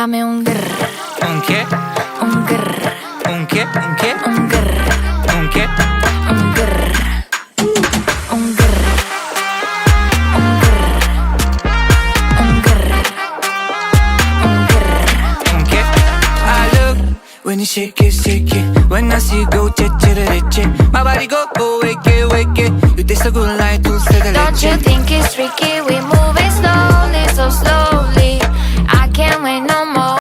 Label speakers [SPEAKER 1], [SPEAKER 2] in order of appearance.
[SPEAKER 1] Dame un grr,
[SPEAKER 2] ¿Un qué?
[SPEAKER 1] un grr,
[SPEAKER 2] ¿Un qué? ¿Un qué?
[SPEAKER 1] un grr,
[SPEAKER 2] ¿Un qué?
[SPEAKER 1] un grr, un grr, un grr, un grr, un grr.
[SPEAKER 2] ¿Un qué? I look when you shake it. When I see you go, che. My body go, wake it. You taste so good like dulce de
[SPEAKER 1] Don't you
[SPEAKER 2] leche.
[SPEAKER 1] think it's tricky? We